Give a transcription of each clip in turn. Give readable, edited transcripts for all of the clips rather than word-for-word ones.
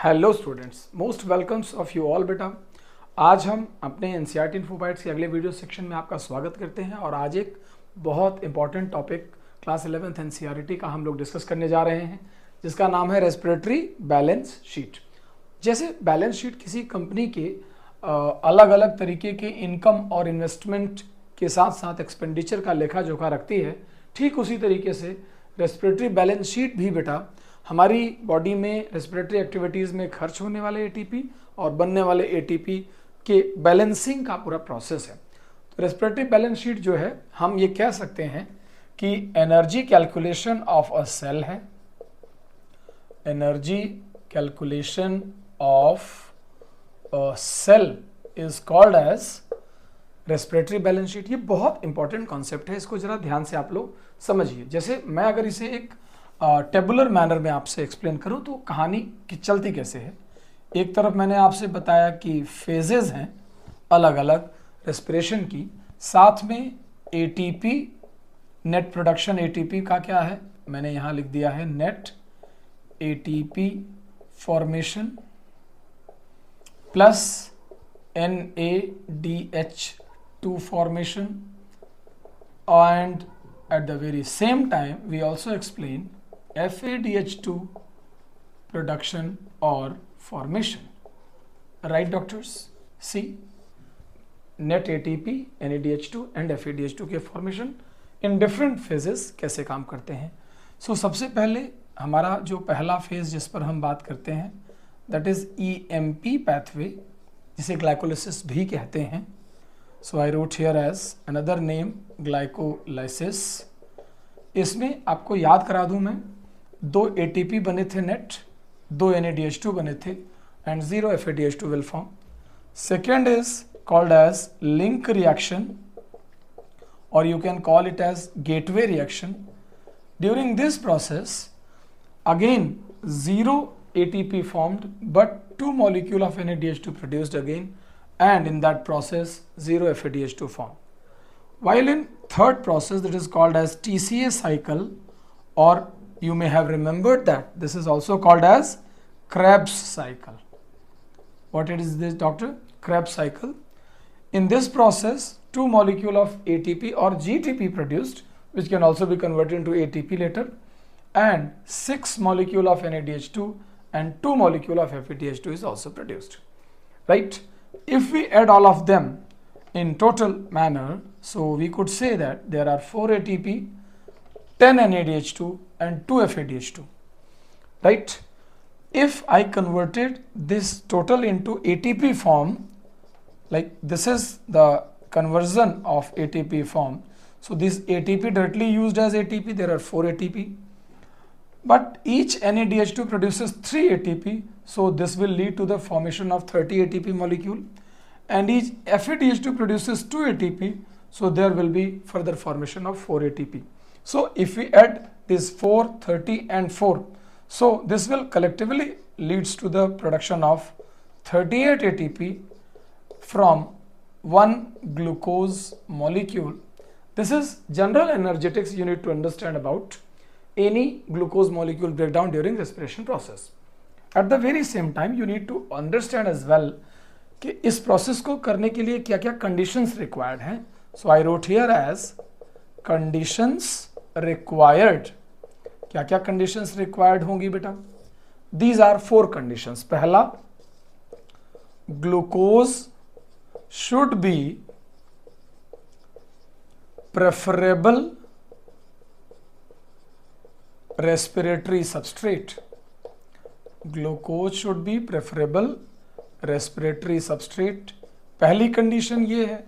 Hello students, most welcomes of you all बेटा। आज हम अपने एनसीईआरटी इन्फो बाइट्स के अगले वीडियो सेक्शन में आपका स्वागत करते हैं और आज एक बहुत important topic class 11th NCERT का हम लोग डिस्कस करने जा रहे हैं, जिसका नाम है रेस्पिरेटरी बैलेंस शीट। जैसे बैलेंस शीट किसी कंपनी के अलग अलग तरीके के इनकम और इन्वेस्टमेंट के साथ साथ एक्सपेंडिचर का लेखा जोखा रखती है, ठीक उसी तरीके से रेस्पिरेटरी बैलेंस शीट भी बेटा हमारी बॉडी में रेस्पिरेटरी एक्टिविटीज़ में खर्च होने वाले एटीपी और बनने वाले एटीपी के बैलेंसिंग का पूरा प्रोसेस है। तो रेस्पिरेटरी बैलेंस शीट जो है, हम ये कह सकते हैं कि energy calculation of a cell है। Energy calculation of a cell is called as respiratory balance sheet. ये बहुत इंपॉर्टेंट कॉन्सेप्ट है, इसको जरा ध्यान से आप लोग समझिए। जैसे मैं अगर इसे एक टेबुलर मैनर में आपसे एक्सप्लेन करूं तो कहानी की चलती कैसे है। एक तरफ मैंने आपसे बताया कि फेजेस हैं अलग अलग रेस्पिरेशन की, साथ में एटीपी नेट प्रोडक्शन। एटीपी का क्या है, मैंने यहाँ लिख दिया है net ATP formation plus NADH2 formation, and at the very same time we also explain FADH2 production or formation. Right doctors? See, net ATP, NADH2 and FADH2 के formation in different phases कैसे काम करते हैं। So सबसे पहले हमारा जो पहला फेज जिस पर हम बात करते हैं that is EMP pathway, जिसे ग्लाइकोलिसिस भी कहते हैं। So I wrote here as another name glycolysis. इसमें आपको याद करा दूं मैं, 2 ATP बने थे नेट, 2 NADH2 बने थे and 0 FADH2 will form. Second is called as link reaction और you can call it as gateway reaction. During this process again 0 ATP formed but 2 molecule of NADH2 produced again, and in that process 0 FADH2 formed. While in third process, that is called as TCA cycle, or you may have remembered that this is also called as Krebs cycle. What it is this, doctor? Krebs cycle. In this process 2 molecule of ATP or GTP produced, which can also be converted into ATP later, and 6 molecule of NADH2 and 2 molecule of FADH2 is also produced, right? If we add all of them in total manner, so we could say that there are 4 ATP, 10 NADH2 and 2 FADH2, right? If I converted this total into ATP form, like this is the conversion of ATP form, so this ATP directly used as ATP, there are 4 ATP. But each NADH2 produces 3 ATP, so this will lead to the formation of 30 ATP molecule, and each FADH2 produces 2 ATP, so there will be further formation of 4 ATP. So if we add this 4, 30 and 4, so this will collectively leads to the production of 38 ATP from one glucose molecule. This is general energetics you need to understand about any glucose molecule breakdown during respiration process. At the very same time you need to understand as well कि इस process को करने के लिए क्या क्या conditions required हैं। So I wrote here as conditions required. क्या क्या कंडीशंस रिक्वायर्ड होंगी बेटा? These are 4 conditions. पहला, glucose should be preferable respiratory substrate. Glucose should be preferable respiratory substrate. पहली कंडीशन ये है।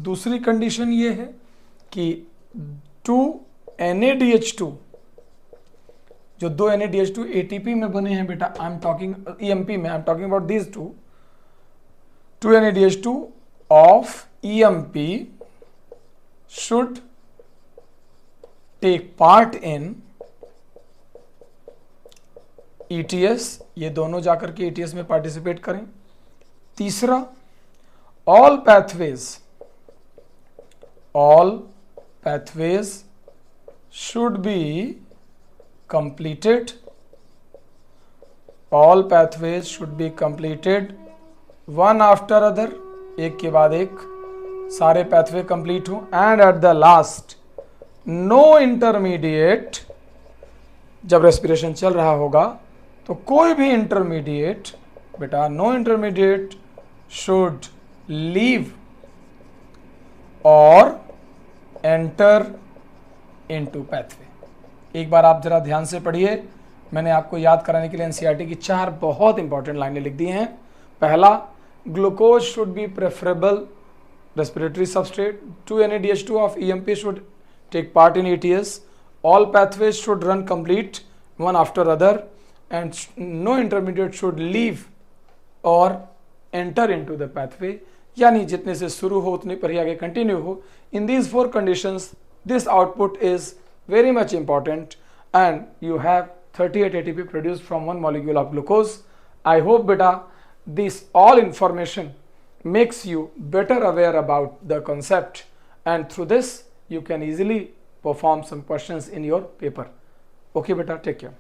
दूसरी कंडीशन ये है कि 2 NADH2, जो 2 NADH2 ATP में बने हैं बेटा, आई एम टॉकिंग EMP में, I am talking about these 2 NADH2 of EMP should take part in ETS, ये दोनों जाकर के ETS में पार्टिसिपेट करें। तीसरा, all pathways should be completed all pathways should be completed one after other, एक के बाद एक सारे pathway complete हो, and at the last no intermediate, जब respiration चल रहा होगा तो कोई भी intermediate, बेटा no intermediate should leave or enter into pathway। एक बार आप जरा ध्यान से पढ़िए, मैंने आपको याद कराने के लिए एनसीईआरटी की 4 बहुत इंपॉर्टेंट लाइनें लिख दी हैं। पहला, glucose should be preferable respiratory substrate to NaDH2 of EMP should take part in ETS, all pathways should run complete one after other and no intermediate should leave or enter into the pathway, यानी जितने से शुरू हो उतने पर ही आगे continue हो। In these 4 conditions this output is very much important and you have 38 ATP produced from one molecule of glucose. I hope beta this all information makes you better aware about the concept, and through this you can easily perform some questions in your paper. Okay beta, take care.